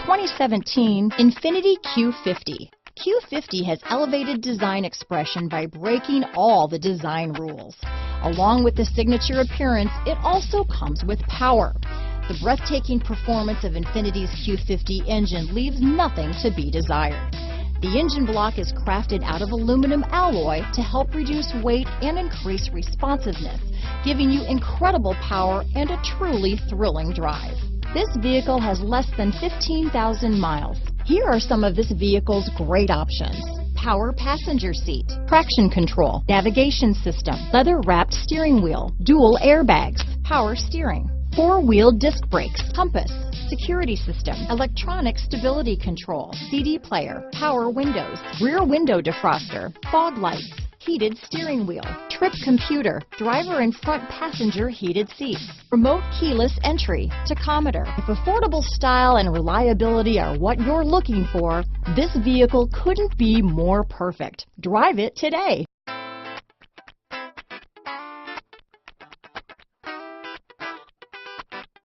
2017 INFINITI Q50. Q50 has elevated design expression by breaking all the design rules. Along with the signature appearance, it also comes with power. The breathtaking performance of INFINITI's Q50 engine leaves nothing to be desired. The engine block is crafted out of aluminum alloy to help reduce weight and increase responsiveness, giving you incredible power and a truly thrilling drive. This vehicle has less than 15,000 miles. Here are some of this vehicle's great options: power passenger seat, traction control, navigation system, leather-wrapped steering wheel, dual airbags, power steering, four-wheel disc brakes, compass, security system, electronic stability control, CD player, power windows, rear window defroster, fog lights, heated steering wheel, trip computer, driver and front passenger heated seats, remote keyless entry, tachometer. If affordable style and reliability are what you're looking for, this vehicle couldn't be more perfect. Drive it today.